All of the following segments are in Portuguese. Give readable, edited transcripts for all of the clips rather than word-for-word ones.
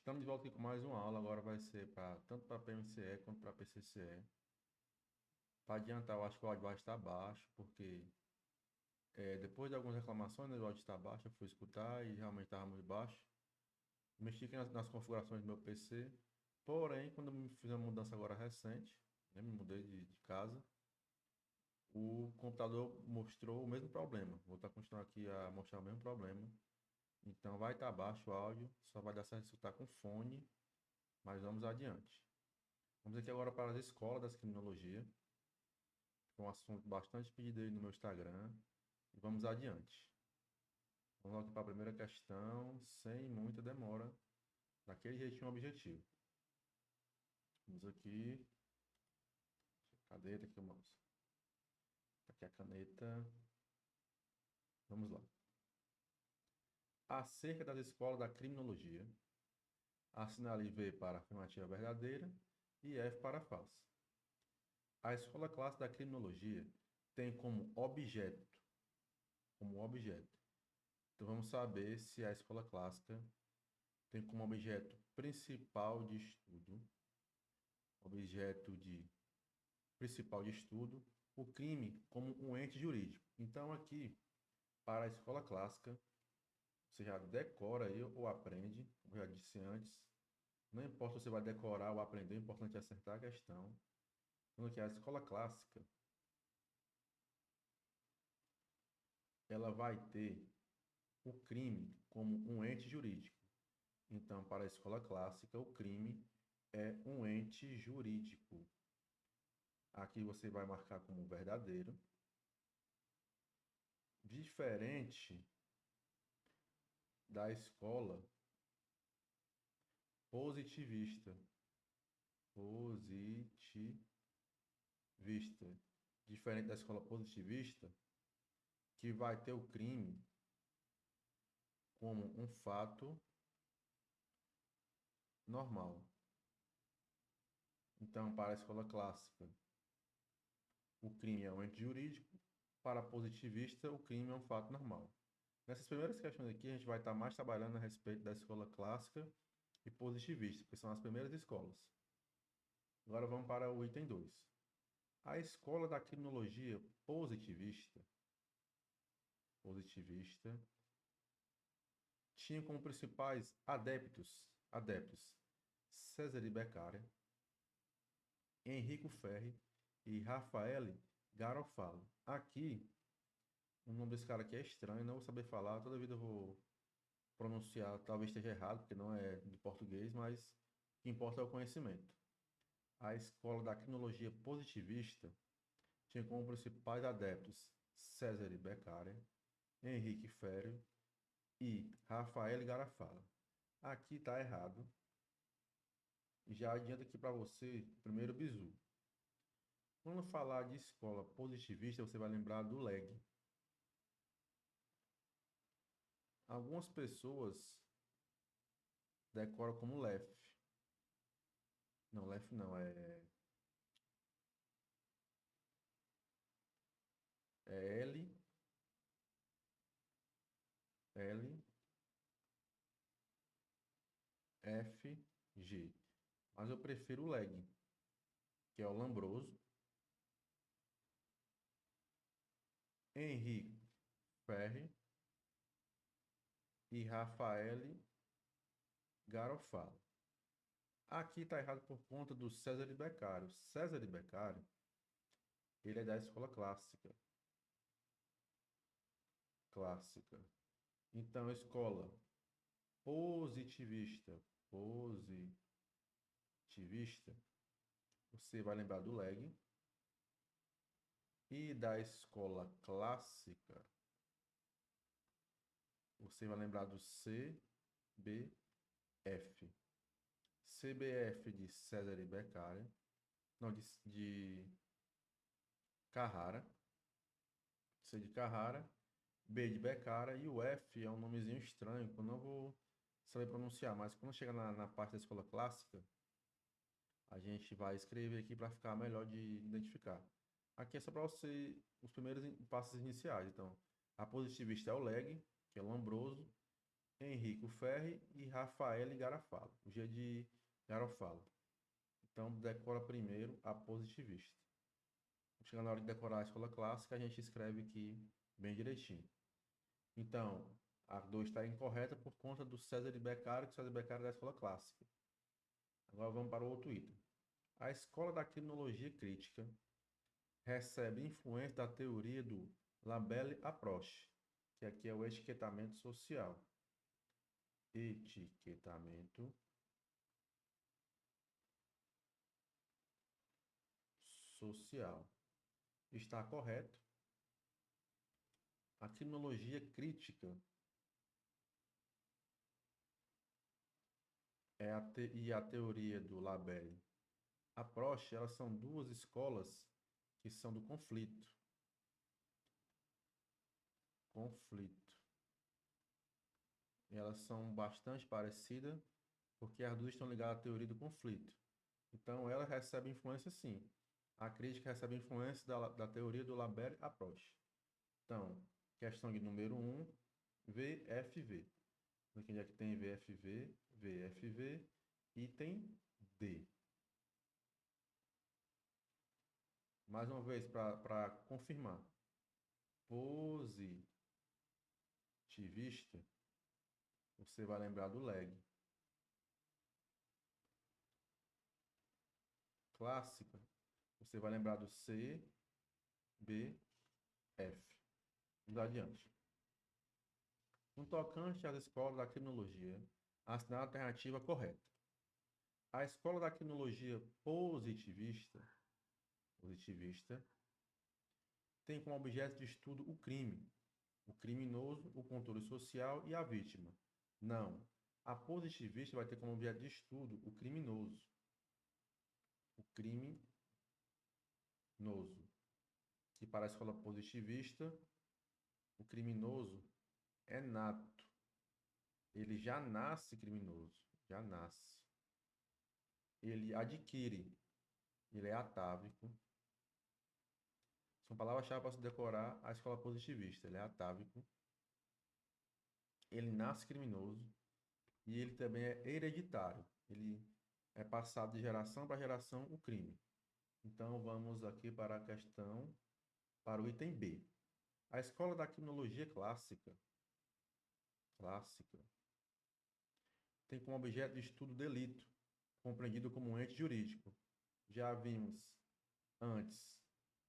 Estamos de volta aqui com mais uma aula. Agora vai ser tanto para PMCE quanto para PCCE. Para adiantar, eu acho que o áudio vai estar baixo, porque depois de algumas reclamações, né, o áudio está baixo, eu fui escutar e realmente estava muito baixo. Mexi aqui nas configurações do meu PC. Porém, quando eu me fiz uma mudança agora recente, né, me mudei de casa, o computador mostrou o mesmo problema. Vou estar continuando aqui a mostrar o mesmo problema. Então vai estar baixo o áudio, só vai dar certo se escutar com fone, mas vamos adiante. Vamos aqui agora para as escolas das criminologia. É um assunto bastante pedido aí no meu Instagram. E vamos adiante. Vamos aqui para a primeira questão, sem muita demora, daquele jeitinho objetivo. Vamos aqui. Cadê? Tá aqui o mouse. Tá aqui a caneta. Vamos lá. Acerca das escolas da criminologia, assinale V para afirmativa verdadeira e F para falsa. A escola clássica da criminologia tem como objeto. Então vamos saber se a escola clássica tem como objeto principal de estudo, objeto de principal de estudo, o crime como um ente jurídico. Então aqui, para a escola clássica, você já decora aí ou aprende, como eu já disse antes, não importa se você vai decorar ou aprender, o importante é acertar a questão. Então aqui a escola clássica, ela vai ter o crime como um ente jurídico. Então, para a escola clássica, o crime é um ente jurídico. Aqui você vai marcar como verdadeiro. Diferente da escola positivista. Positivista. Diferente da escola positivista, que vai ter o crime como um fato normal. Então, para a escola clássica, o crime é um ente jurídico. Para a positivista, o crime é um fato normal. Nessas primeiras questões aqui, a gente vai estar mais trabalhando a respeito da escola clássica e positivista, porque são as primeiras escolas. Agora vamos para o item 2. A escola da criminologia positivista, tinha como principais adeptos César de Beccaria, Enrico Ferri e Rafael Garofalo. Aqui, o nome desse cara aqui é estranho, não vou saber falar, toda vida eu vou pronunciar, talvez esteja errado, porque não é de português, mas o que importa é o conhecimento. A escola da criminologia positivista tinha como principais adeptos César de Beccaria, Henrique Ferri e Rafael Garofalo. Aqui está errado. Já adianta aqui para você, primeiro bizu. Quando falar de escola positivista, você vai lembrar do leg. Algumas pessoas decoram como lef. Não, lef não, é L, L, F, G. Mas eu prefiro o leg, que é o Lambroso, Henrique Ferri e Rafael Garofalo. Aqui está errado por conta do César de Beccaria. César de Beccaria, ele é da escola clássica. Clássica. Então, escola positivista, positivista, você vai lembrar do leg. E da escola clássica, você vai lembrar do CBF. CBF de César e Beccaria, não, de Carrara, C de Carrara, B de Beccaria e o F é um nomezinho estranho, que eu não vou saber pronunciar, mas quando chegar na parte da escola clássica, a gente vai escrever aqui para ficar melhor de identificar. Aqui é só para você os primeiros passos iniciais. Então, a positivista é o leg, que é o Lombroso. Henrico Ferri e Rafael Garofalo. O G de Garofalo. Então, decora primeiro a positivista. Chegando na hora de decorar a escola clássica, a gente escreve aqui bem direitinho. Então, a 2 está incorreta por conta do César de Beccaria, que o César de Beccaria é da escola clássica. Agora vamos para o outro item. A escola da criminologia crítica recebe influência da teoria do Labelle Approche, que aqui é o etiquetamento social. Etiquetamento social. Está correto. A criminologia crítica e a teoria do Labelle Approche, elas são duas escolas que são do conflito. Conflito. E elas são bastante parecidas, porque as duas estão ligadas à teoria do conflito. Então, ela recebe influência, sim. A crítica recebe influência da teoria do Labelle Approche. Então, questão de número 1, VFV. Aqui é que tem VFV, VFV, item D. Mais uma vez, para confirmar. Positivista, você vai lembrar do leg. Clássica, você vai lembrar do C, B, F. Vamos adiante. No tocante às escolas da criminologia, assinale a alternativa correta. A escola da criminologia positivista tem como objeto de estudo o crime, o criminoso, o controle social e a vítima. Não. A positivista vai ter como objeto de estudo o criminoso. O criminoso. Que para a escola positivista, o criminoso é nato. Ele já nasce criminoso. Já nasce. Ele adquire. Ele é atávico. São palavras-chave para se decorar a escola positivista. Ele é atávico. Ele nasce criminoso. E ele também é hereditário. Ele é passado de geração para geração o crime. Então, vamos aqui para a questão, para o item B. A escola da criminologia clássica tem como objeto de estudo o delito, compreendido como um ente jurídico. Já vimos antes,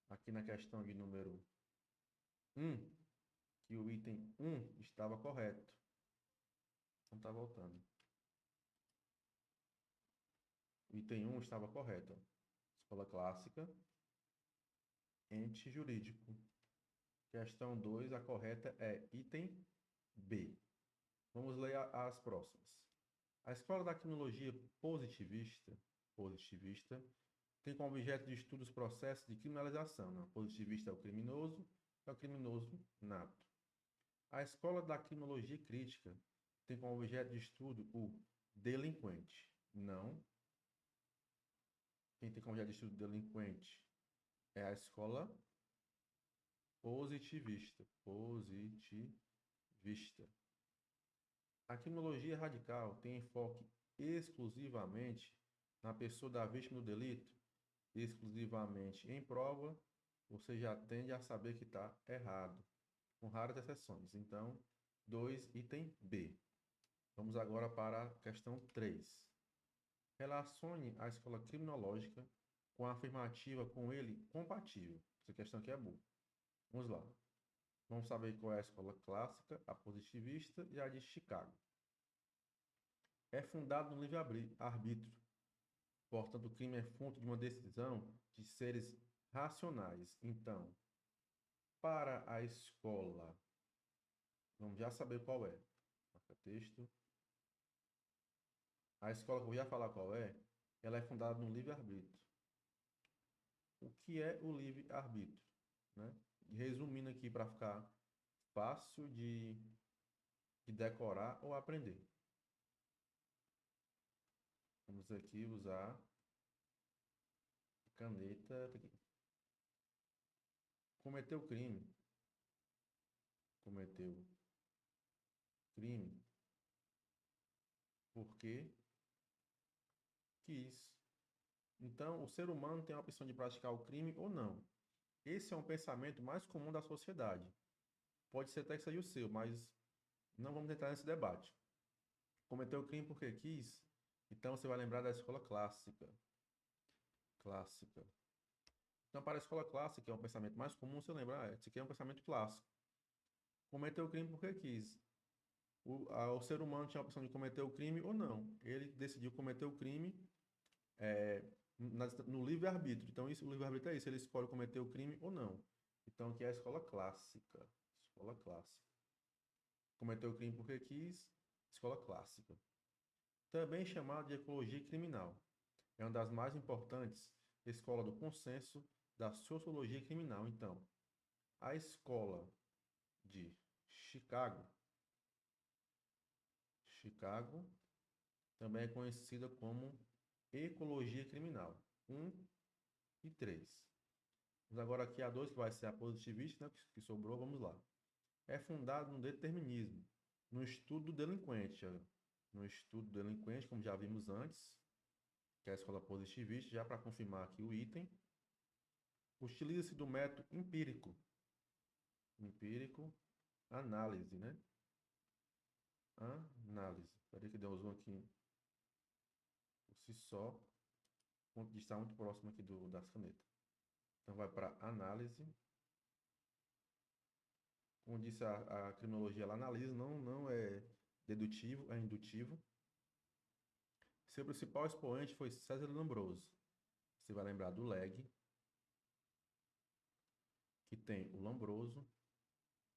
aqui na questão de número 1, que o item 1 estava correto. Então, está voltando. O item 1 estava correto. Escola clássica, ente jurídico. Questão 2, a correta é item B. Vamos ler as próximas. A escola da criminologia positivista tem como objeto de estudo os processos de criminalização. Né? Positivista é o criminoso nato. A escola da criminologia crítica tem como objeto de estudo o delinquente. Não. Quem tem como objeto de estudo delinquente é a escola positivista. A criminologia radical tem enfoque exclusivamente na pessoa da vítima do delito, exclusivamente em prova, você já tende a saber que está errado, com raras exceções. Então, 2, item B. Vamos agora para a questão 3. Relacione a escola criminológica com a afirmativa com ele compatível. Essa questão aqui é boa. Vamos lá. Vamos saber qual é a escola clássica, a positivista e a de Chicago. É fundado no livre-arbítrio. Portanto, o crime é fonte de uma decisão de seres racionais. Então, para a escola, vamos já saber qual é. Marca texto. A escola que eu vou já falar qual é, ela é fundada no livre-arbítrio. O que é o livre-arbítrio? Né? Resumindo aqui para ficar fácil de decorar ou aprender. Vamos aqui usar caneta. Cometeu crime. porque quis. Então, o ser humano tem a opção de praticar o crime ou não. Esse é um pensamento mais comum da sociedade. Pode ser até que seja o seu, mas não vamos entrar nesse debate. Cometeu o crime porque quis, então você vai lembrar da escola clássica. Clássica. Então, para a escola clássica, que é um pensamento mais comum, você lembra, esse aqui é um pensamento clássico. Cometeu o crime porque quis. O ser humano tinha a opção de cometer o crime ou não. Ele decidiu cometer o crime é, no livre-arbítrio. Então, isso, o livre-arbítrio é isso, ele escolhe cometer o crime ou não. Então, aqui é a escola clássica. Escola clássica. Cometeu o crime porque quis, escola clássica. Também chamada de ecologia criminal. É uma das mais importantes escola do consenso da sociologia criminal. Então, a escola de Chicago, Chicago também é conhecida como ecologia criminal. 1 e 3. Mas agora aqui a 2, que vai ser a positivista, né, que sobrou, vamos lá. É fundado no determinismo, no estudo do delinquente. No estudo do delinquente, como já vimos antes, que é a escola positivista, já para confirmar aqui o item. Utiliza-se do método empírico. Empírico, análise, né? Análise. Peraí que deu um zoom aqui por si só. O ponto de estar muito próximo aqui das canetas. Então vai para análise. Como disse a criminologia, ela analisa, não é dedutivo, é indutivo. Seu principal expoente foi César Lombroso. Você vai lembrar do LEG, que tem o Lombroso,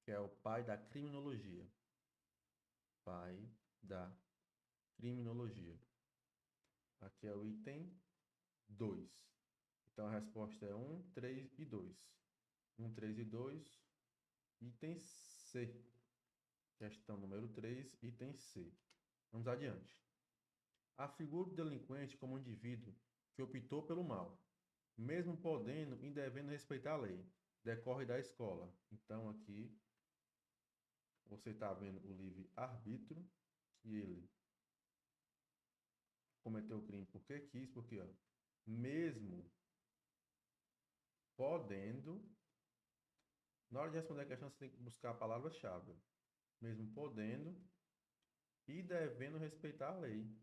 que é o pai da criminologia. Pai da criminologia. Aqui é o item 2. Então a resposta é 1, 3 e 2. 1, 3 e 2. Item C. Questão número 3, item C. Vamos adiante. A figura do delinquente como indivíduo que optou pelo mal, mesmo podendo e devendo respeitar a lei, decorre da escola. Então aqui você está vendo o livre-arbítrio, que ele cometeu o crime porque quis, porque ó, mesmo podendo, na hora de responder a questão você tem que buscar a palavra-chave. Mesmo podendo e devendo respeitar a lei.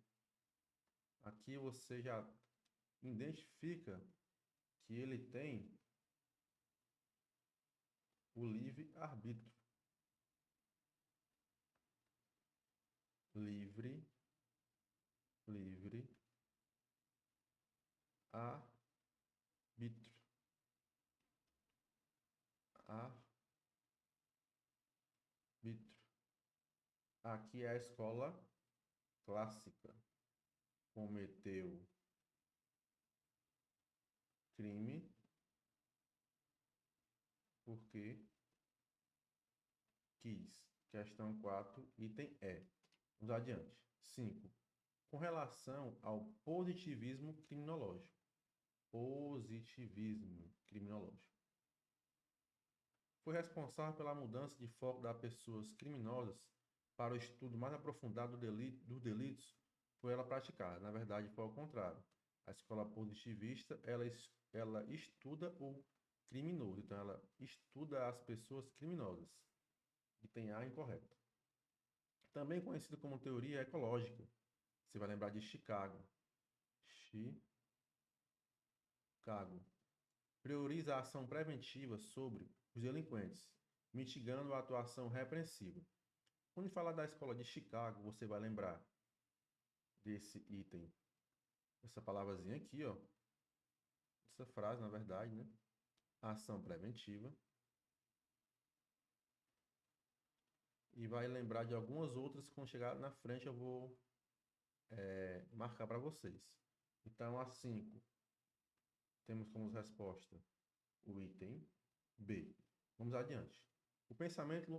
Aqui você já identifica que ele tem o livre-arbítrio. Livre, livre, arbítrio. Arbítrio. Aqui é a escola clássica. Cometeu crime porque quis. Questão 4, item E. Vamos adiante. 5. Com relação ao positivismo criminológico. Positivismo criminológico. Foi responsável pela mudança de foco das pessoas criminosas para o estudo mais aprofundado dos delitos foi ela praticada. Na verdade, foi ao contrário. A escola positivista, ela estuda o criminoso. Então, ela estuda as pessoas criminosas. Item A incorreto. Também conhecido como teoria ecológica. Você vai lembrar de Chicago. Chicago. Prioriza a ação preventiva sobre os delinquentes, mitigando a atuação repressiva. Quando falar da escola de Chicago, você vai lembrar desse item, essa palavrazinha aqui, ó, essa frase, na verdade, né? Ação preventiva. E vai lembrar de algumas outras que quando chegar na frente eu vou marcar para vocês. Então, a 5, temos como resposta o item B. Vamos adiante. O pensamento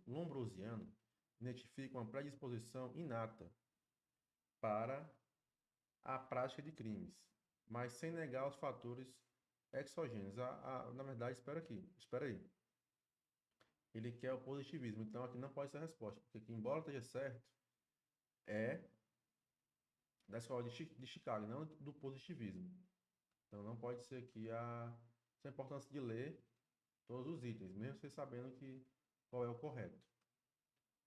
lombrosiano identifica uma predisposição inata para a prática de crimes, mas sem negar os fatores exogêneos. Na verdade, espera aí. Ele quer o positivismo, então aqui não pode ser a resposta, porque aqui, embora esteja certo, é da escola de Chicago, não do positivismo. Então não pode ser aqui a importância de ler todos os itens, mesmo você sabendo qual é o correto.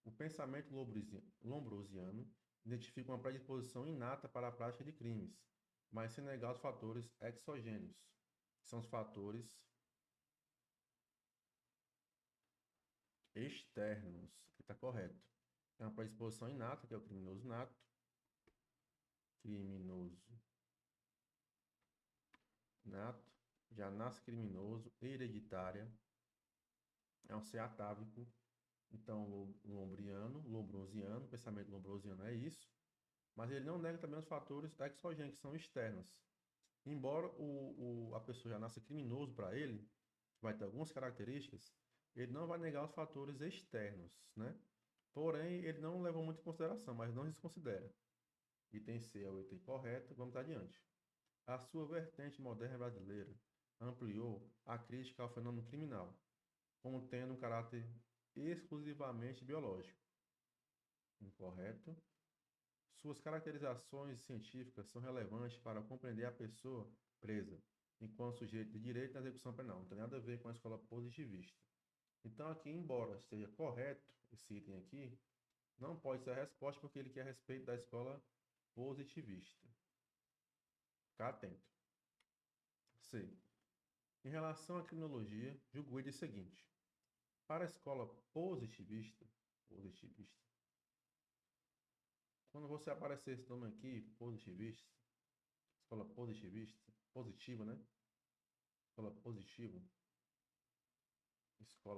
O pensamento lombrosiano identifica uma predisposição inata para a prática de crimes, mas sem negar os fatores exogênios, que são os fatores externos, que está correto. É uma predisposição inata, que é o criminoso nato, já nasce criminoso, hereditária, é um ser atávico, então lombrosiano, pensamento lombrosiano é isso, mas ele não nega também os fatores exogênicos, que são externos. Embora a pessoa já nasça criminoso para ele, vai ter algumas características, ele não vai negar os fatores externos, né? Porém, ele não leva muito em consideração, mas não desconsidera. Item C é o item correto, vamos adiante. A sua vertente moderna brasileira ampliou a crítica ao fenômeno criminal, como tendo um caráter exclusivamente biológico. Incorreto. Suas caracterizações científicas são relevantes para compreender a pessoa presa, enquanto sujeito de direito na execução penal. Não tem nada a ver com a escola positivista. Então, aqui, embora esteja correto esse item aqui, não pode ser a resposta porque ele quer a respeito da escola positivista. Ficar atento. C. Em relação à criminologia, julgo ele o seguinte. Para a escola positivista, quando você aparecer esse nome aqui, positivista, escola positivista, positiva, né? Escola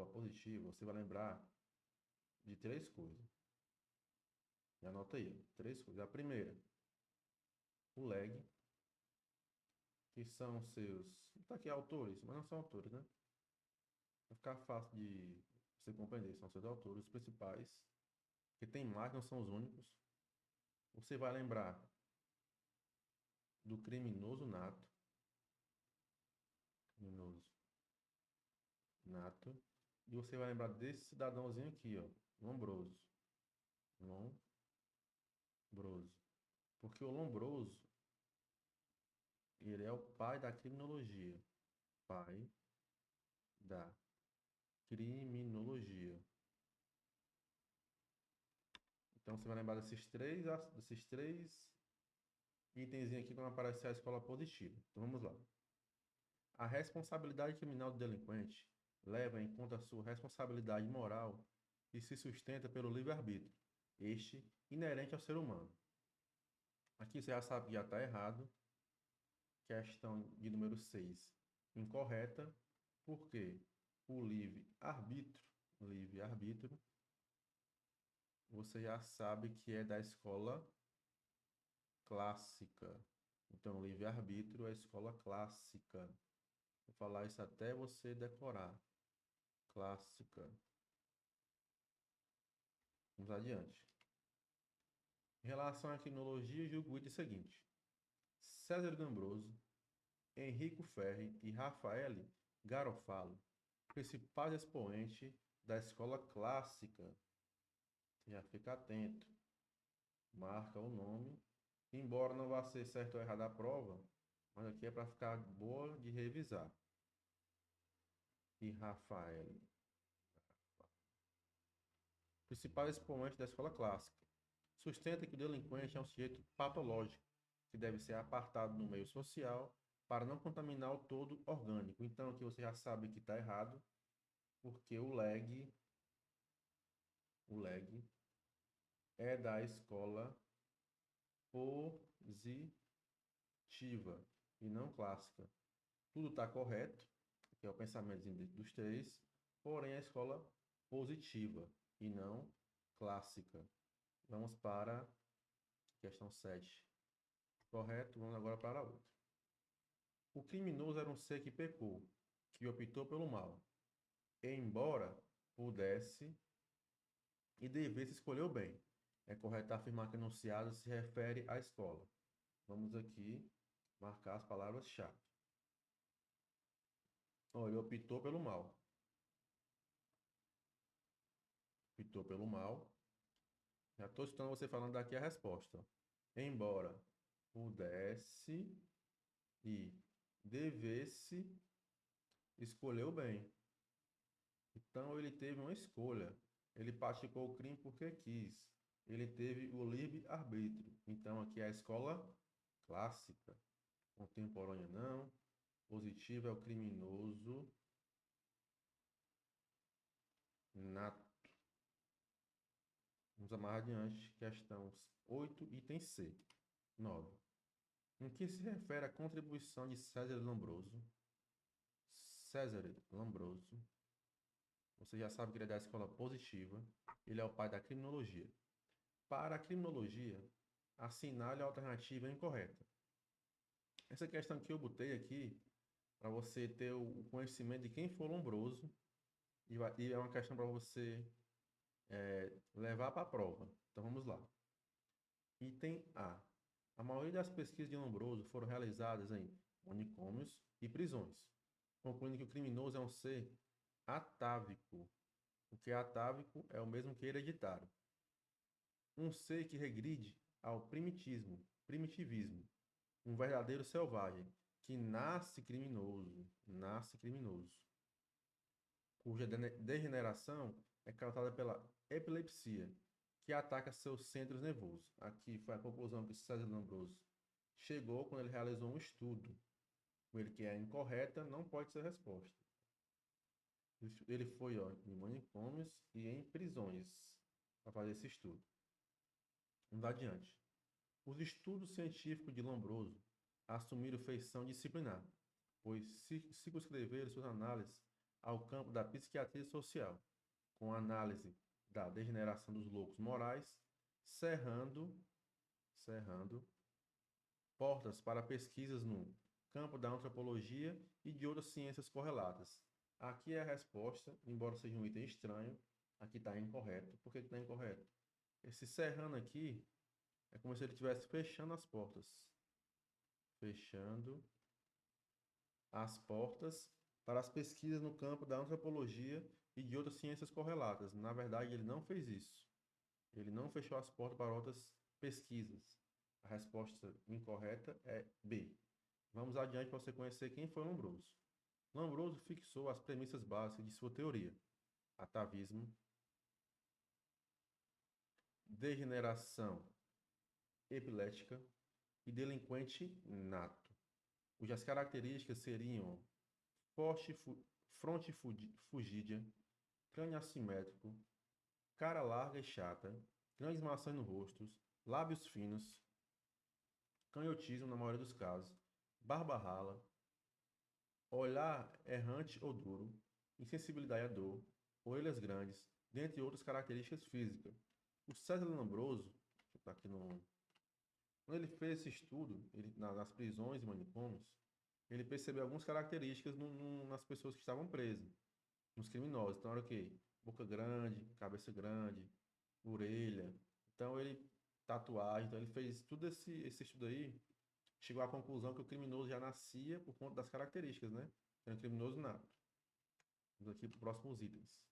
positiva, você vai lembrar de três coisas. E anota aí, três coisas. A primeira, o leg, que são seus, tá aqui autores, mas não são autores, né? Vai ficar fácil de você compreender, são seus autores, os principais, que tem mais, não são os únicos. Você vai lembrar do criminoso nato, e você vai lembrar desse cidadãozinho aqui, ó, Lombroso. Porque o Lombroso, ele é o pai da criminologia. Pai da criminologia. Então você vai lembrar desses três itens aqui quando aparecer a escola positiva. Então vamos lá. A responsabilidade criminal do delinquente leva em conta a sua responsabilidade moral e se sustenta pelo livre-arbítrio, este inerente ao ser humano. Aqui você já sabe que já está errado. Questão de número 6, incorreta, porque o livre-arbítrio, você já sabe que é da escola clássica. Então, livre-arbítrio é escola clássica. Vou falar isso até você decorar. Clássica. Vamos adiante. Em relação à criminologia, julgo o seguinte. César D'Ambroso, Enrico Ferri e Rafael Garofalo, principais expoentes da escola clássica. Já fica atento. Marca o nome. Embora não vá ser certo ou errado a prova, mas aqui é para ficar boa de revisar. E Rafael. Principal expoente da escola clássica. Sustenta que o delinquente é um sujeito patológico, que deve ser apartado no meio social para não contaminar o todo orgânico. Então aqui você já sabe que está errado, porque o leg é da escola positiva e não clássica. Tudo está correto, que é o pensamento dos três, porém a escola positiva e não clássica. Vamos para a questão 7. Correto? Vamos agora para a outra. O criminoso era um ser que pecou, que optou pelo mal, embora pudesse e devesse escolher o bem. É correto afirmar que o enunciado se refere à escola. Vamos aqui marcar as palavras-chave. Ele optou pelo mal. Optou pelo mal. Já estou escutando você falando daqui a resposta. Embora pudesse e devesse, escolheu bem. Então ele teve uma escolha. Ele praticou o crime porque quis. Ele teve o livre-arbítrio. Então aqui é a escola clássica. Contemporânea não. Positivo é o criminoso nato. Vamos amarrar adiante. Questão 8, item C. 9. Em que se refere a contribuição de César Lombroso? César Lombroso, você já sabe que ele é da escola positiva, ele é o pai da criminologia. Para a criminologia, assinale a alternativa incorreta. Essa questão que eu botei aqui, para você ter o conhecimento de quem foi Lombroso, e é uma questão para você levar para a prova. Então vamos lá. Item A. A maioria das pesquisas de Lombroso foram realizadas em manicômios e prisões, concluindo que o criminoso é um ser atávico. O que é atávico é o mesmo que hereditário. Um ser que regride ao primitivismo, um verdadeiro selvagem, que nasce criminoso, cuja degeneração é causada pela epilepsia, que ataca seus centros nervosos. Aqui foi a conclusão que César Lombroso chegou quando ele realizou um estudo. Com ele que é incorreta, não pode ser resposta. Ele foi em manicômios e em prisões para fazer esse estudo. Vamos adiante. Os estudos científicos de Lombroso assumiram feição disciplinar, pois circunscreveram suas análises ao campo da psiquiatria social, com análise da degeneração dos loucos morais, cerrando portas para pesquisas no campo da antropologia e de outras ciências correlatas. Aqui é a resposta, embora seja um item estranho, aqui está incorreto. Por que está incorreto? Esse cerrando aqui é como se ele estivesse fechando as portas. Fechando as portas para as pesquisas no campo da antropologia e de outras ciências correlatas. Na verdade, ele não fez isso. Ele não fechou as portas para outras pesquisas. A resposta incorreta é B. Vamos adiante para você conhecer quem foi Lombroso. Lombroso fixou as premissas básicas de sua teoria: atavismo, degeneração epilética e delinquente nato, cujas características seriam fronte fugídia, crânio assimétrico, cara larga e chata, grandes maçãs no rosto, lábios finos, canhotismo na maioria dos casos, barba rala, olhar errante ou duro, insensibilidade à dor, orelhas grandes, dentre outras características físicas. O César Lombroso, aqui no, quando ele fez esse estudo, nas prisões e manicômios, ele percebeu algumas características nas pessoas que estavam presas, nos criminosos. Então era o quê? Boca grande, cabeça grande, orelha. Então ele, tatuagem, então ele fez tudo esse estudo aí, chegou à conclusão que o criminoso já nascia por conta das características, né? Era um criminoso nato. Vamos aqui para os próximos itens.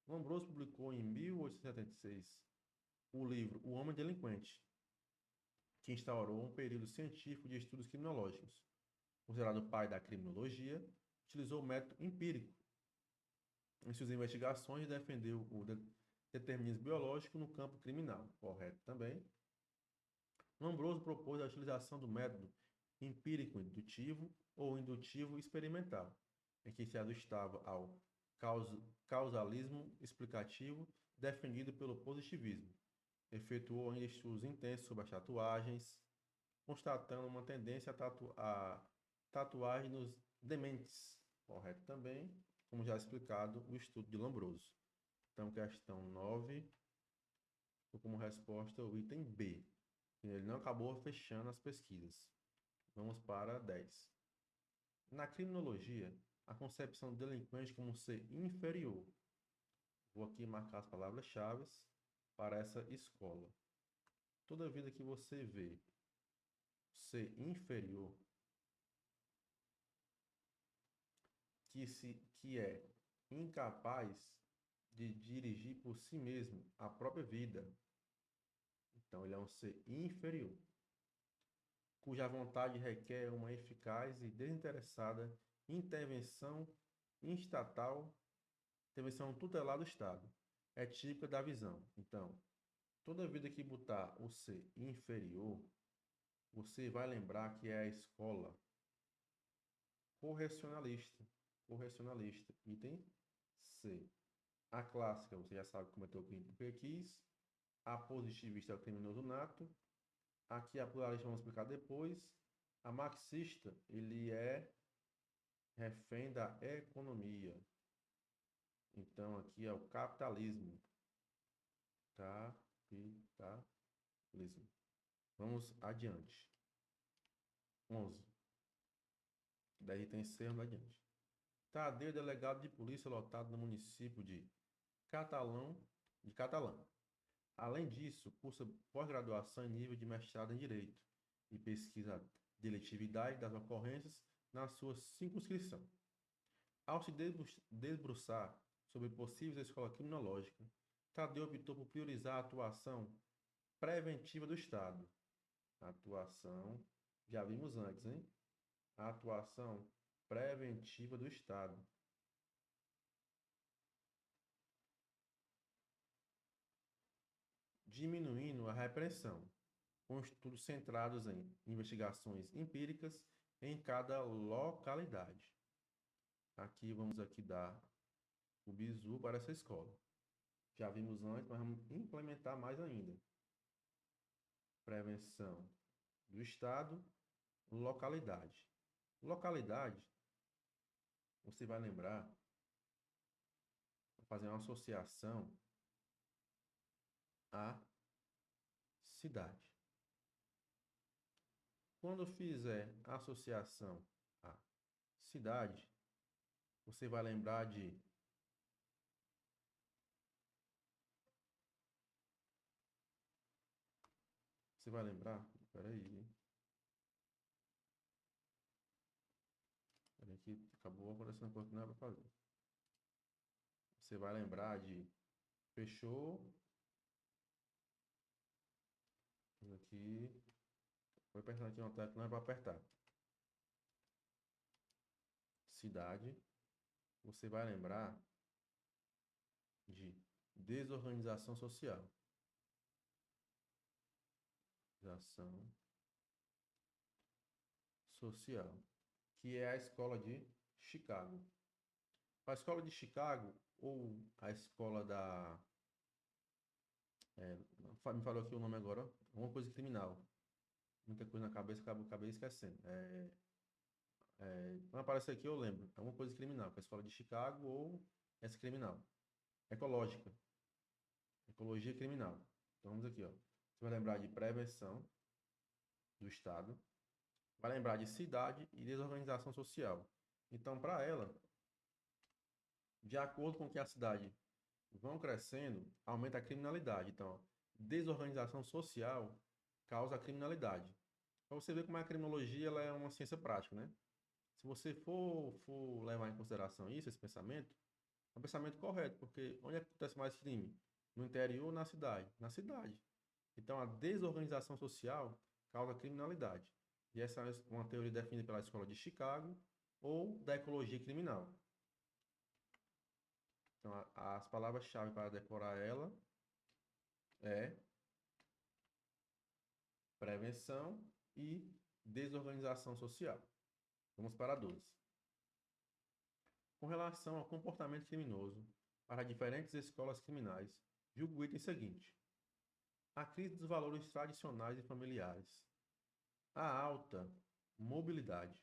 Lombroso publicou em 1876 o livro O Homem Delinquente, que instaurou um período científico de estudos criminológicos. Considerado o pai da criminologia, utilizou o método empírico em suas investigações e defendeu o determinismo biológico no campo criminal. Correto também. Lombroso propôs a utilização do método empírico-indutivo ou indutivo experimental, em que se ajustava ao causalismo explicativo defendido pelo positivismo. Efetuou ainda estudos intensos sobre as tatuagens, constatando uma tendência a tatuagem nos dementes. Correto também, como já explicado, o estudo de Lombroso. Então, questão 9, como resposta o item B. Ele não acabou fechando as pesquisas. Vamos para 10. Na criminologia, a concepção do delinquente como um ser inferior. Vou aqui marcar as palavras-chave para essa escola. Toda vida que você vê ser inferior, que é incapaz de dirigir por si mesmo a própria vida. Então, ele é um ser inferior, cuja vontade requer uma eficaz e desinteressada intervenção estatal, intervenção tutelar do Estado. É típica da visão. Então, toda vida que botar o C inferior, você vai lembrar que é a escola correcionalista. Correcionalista. Item C. A clássica, você já sabe, cometeu o crime porque quis. A positivista é o criminoso nato. Aqui a pluralista vamos explicar depois. A marxista, ele é refém da economia. Então, aqui é o capitalismo. Capitalismo. Vamos adiante. 11. Daí tem C, vamos adiante. Tadeu, delegado de polícia lotado no município de Catalã. Além disso, cursa pós-graduação em nível de mestrado em Direito e pesquisa de eletividade das ocorrências na sua circunscrição. Ao se debruçar sobre possíveis escolas criminológicas, Tadeu optou por priorizar a atuação preventiva do Estado. Atuação, já vimos antes, hein? A atuação preventiva do Estado. Diminuindo a repressão, com estudos centrados em investigações empíricas em cada localidade. Aqui vamos dar o bizu para essa escola. Já vimos antes, mas vamos implementar mais ainda. Prevenção do Estado, localidade. Localidade, você vai lembrar, fazer uma associação à cidade. Quando fizer associação à cidade, você vai lembrar de peraí que acabou aparecendo coisa que não era para fazer. Você vai lembrar de fechou. Aqui. Vou apertar aqui uma tecla que não é para apertar. Cidade. Você vai lembrar de desorganização social. Desorganização social. Que é a escola de Chicago. A escola de Chicago ou a escola da... me falou aqui o nome agora, alguma coisa criminal. Muita coisa na cabeça, acabei esquecendo. Não aparece aqui, eu lembro. Alguma coisa criminal, que é a escola de Chicago ou essa criminal. Ecológica. Ecologia criminal. Então vamos aqui, ó. Você vai lembrar de prevenção do Estado. Vai lembrar de cidade e desorganização social. Então, para ela, de acordo com que a cidade vão crescendo, aumenta a criminalidade. Então, desorganização social causa a criminalidade. Para você ver como a criminologia ela é uma ciência prática, né? Se você for levar em consideração isso, esse pensamento, é um pensamento correto, porque onde acontece mais crime? No interior ou na cidade? Na cidade. Então, a desorganização social causa criminalidade. E essa é uma teoria definida pela Escola de Chicago ou da ecologia criminal. Então, as palavras-chave para decorar ela é prevenção e desorganização social. Vamos para 12. Com relação ao comportamento criminoso para diferentes escolas criminais, julgo o item seguinte. A crise dos valores tradicionais e familiares. A alta mobilidade.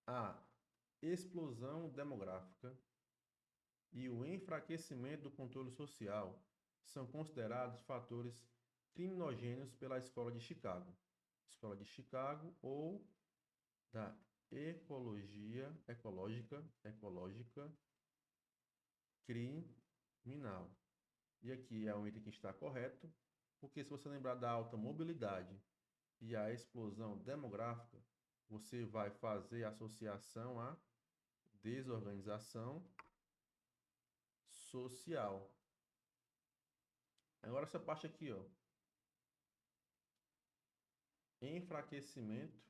A explosão demográfica e o enfraquecimento do controle social são considerados fatores criminogênios pela Escola de Chicago. Escola de Chicago ou da ecológica criminal. E aqui é um item que está correto, porque se você lembrar da alta mobilidade e a explosão demográfica, você vai fazer associação à desorganização social. Agora essa parte aqui, ó. enfraquecimento,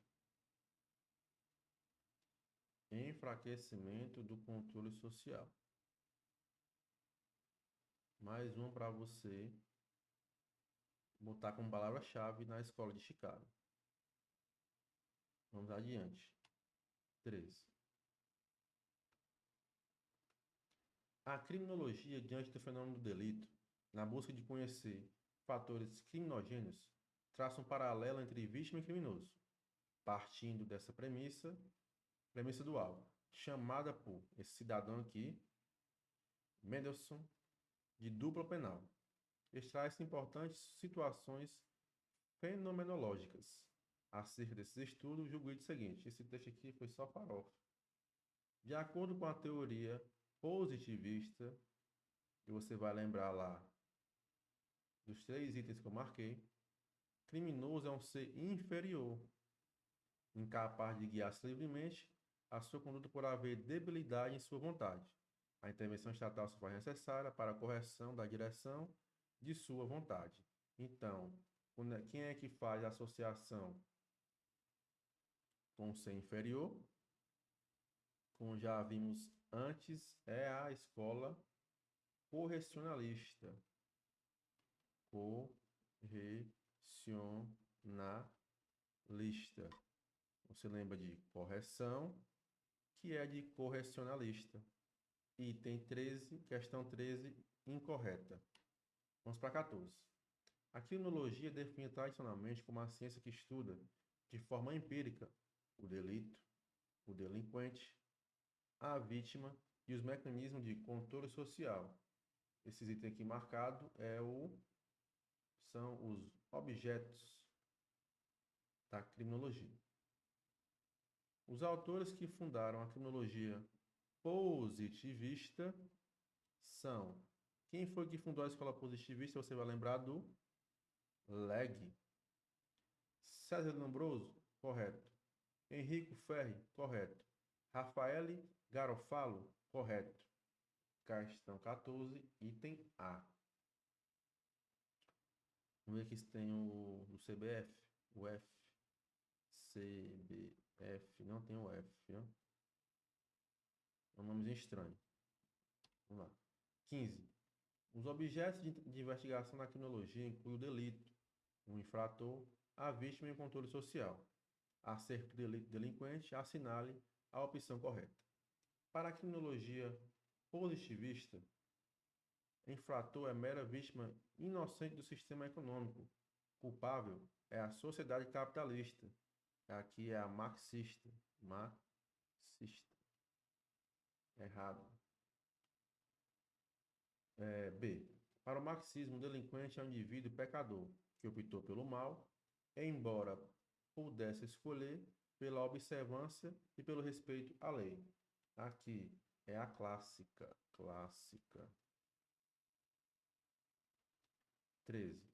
enfraquecimento do controle social. Mais um para você botar como palavra-chave na escola de Chicago. Vamos adiante. 13. A criminologia diante do fenômeno do delito, na busca de conhecer fatores criminogênios, traça um paralelo entre vítima e criminoso, partindo dessa premissa do alvo, chamada por esse cidadão aqui, Mendelssohn, de dupla penal. Extrai-se importantes situações fenomenológicas. Acerca desses estudos, julgo o seguinte: esse texto aqui foi só farofa. De acordo com a teoria positivista, e você vai lembrar lá dos 3 itens que eu marquei, criminoso é um ser inferior, incapaz de guiar-se livremente a sua conduta por haver debilidade em sua vontade. A intervenção estatal se faz necessária para a correção da direção de sua vontade. Então, quem é que faz a associação com o ser inferior? Como já vimos antes, é a escola correcionalista. Correcionalista. Você lembra de correção, que é de correcionalista. Item 13, questão 13, incorreta. Vamos para 14. A criminologia é definida tradicionalmente como a ciência que estuda, de forma empírica, o delito, o delinquente, a vítima e os mecanismos de controle social. Esses itens aqui marcados são os objetos da criminologia. Os autores que fundaram a criminologia positivista são... Quem foi que fundou a escola positivista? Você vai lembrar do Legge. César Lombroso? Correto. Enrico Ferri? Correto. Raffaele Garofalo? Correto. Questão 14, item A. Vamos ver aqui se tem o CBF. O F. CBF. Não tem o F, viu? É um nome estranho. Vamos lá. 15. Os objetos de investigação na criminologia incluem o delito, o infrator, a vítima e o controle social. Acerca do delinquente, assinale a opção correta. Para a criminologia positivista, infrator é mera vítima inocente do sistema econômico. Culpável é a sociedade capitalista. Aqui é a marxista. Marxista. Errado. B. Para o marxismo, o delinquente é um indivíduo pecador que optou pelo mal, embora pudesse escolher pela observância e pelo respeito à lei. Aqui é a clássica. 13.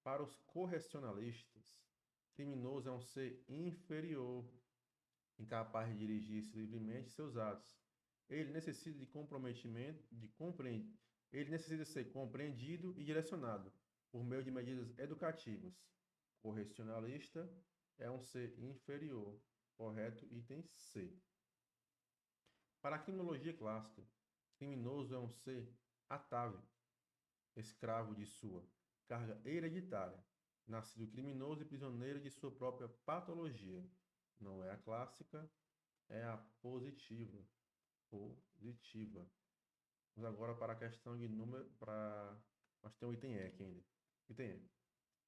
Para os correcionalistas, criminoso é um ser inferior, incapaz de dirigir-se livremente seus atos. Ele necessita de ele necessita ser compreendido e direcionado por meio de medidas educativas. Correcionalista é um ser inferior. Correto, item C. Para a criminologia clássica, criminoso é um ser atávico, escravo de sua carga hereditária, nascido criminoso e prisioneiro de sua própria patologia. Não é a clássica, é a positiva. Positiva. Vamos agora para a questão de número, nós temos o item E aqui ainda. Item E.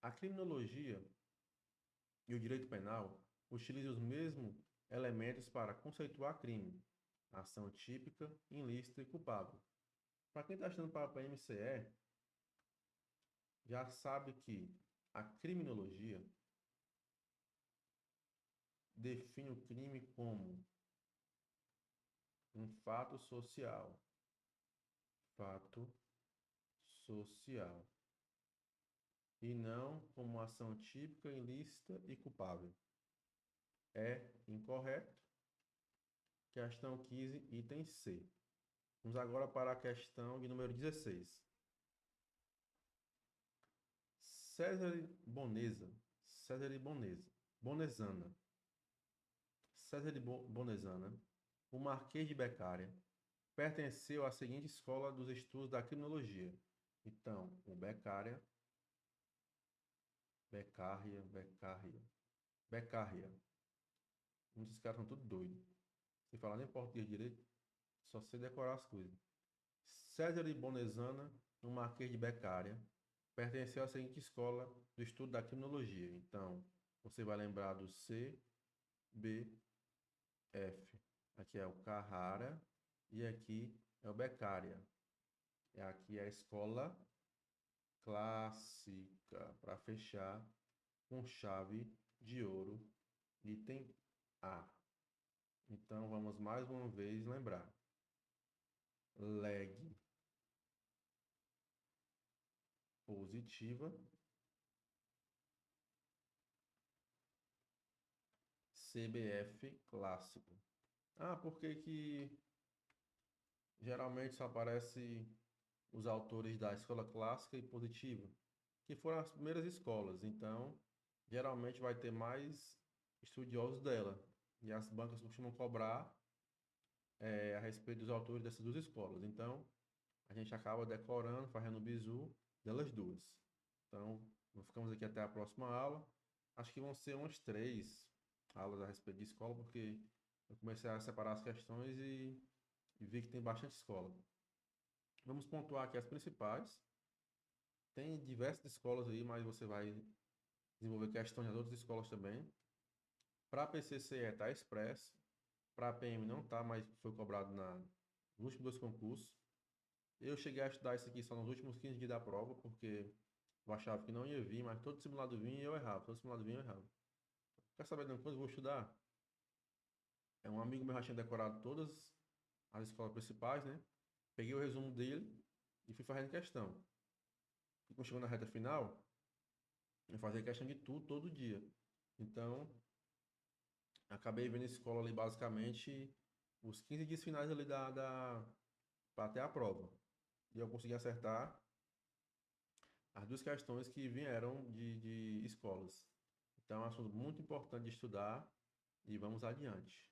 A criminologia e o direito penal utilizam os mesmos elementos para conceituar crime, ação típica, ilícita e culpável. Para quem está estudando para a MCE, já sabe que a criminologia define o crime como um fato social. Fato social. E não como ação típica, ilícita e culpável. É incorreto. Questão 15, item C. Vamos agora para a questão de número 16. César Boneza Bonesana. César de Bonesana, o Marquês de Beccaria, pertenceu à seguinte escola dos estudos da criminologia. Então, o Beccaria, Beccaria. Esses caras são tudo doido. Se falar nem português direito, só sei decorar as coisas. César de Bonesana, no Marquês de Beccaria, pertenceu à seguinte escola do estudo da criminologia. Então, você vai lembrar do C, B, F. Aqui é o Carrara e aqui é o Beccaria. E aqui é a escola clássica, para fechar com chave de ouro, item A. Então, vamos mais uma vez lembrar. Leg positiva, CBF clássico. Ah, por que que geralmente só aparece os autores da escola clássica e positiva? Que foram as primeiras escolas, então geralmente vai ter mais estudiosos dela. E as bancas costumam cobrar a respeito dos autores dessas duas escolas. Então, a gente acaba decorando, fazendo o bizu delas duas. Então, nós ficamos aqui até a próxima aula. Acho que vão ser umas 3 aulas a respeito de escola, porque eu comecei a separar as questões e vi que tem bastante escola. Vamos pontuar aqui as principais. Tem diversas escolas aí, mas você vai desenvolver questões das outras escolas também. Para PCCE está expresso. Para PM não está, mas foi cobrado nos últimos 2 concursos. Eu cheguei a estudar isso aqui só nos últimos 15 dias da prova, porque eu achava que não ia vir, mas todo simulado vinha e eu errava. Todo simulado vinha e eu errava. Quer saber de uma coisa? Eu vou estudar. É um amigo meu já tinha decorado todas as escolas principais, né? Peguei o resumo dele e fui fazendo questão. E quando chegou na reta final, eu fazia questão de tudo todo dia. Então, acabei vendo a escola ali basicamente os 15 dias finais ali para ter a prova. E eu consegui acertar as duas questões que vieram de escolas. Então, é um assunto muito importante de estudar e vamos adiante.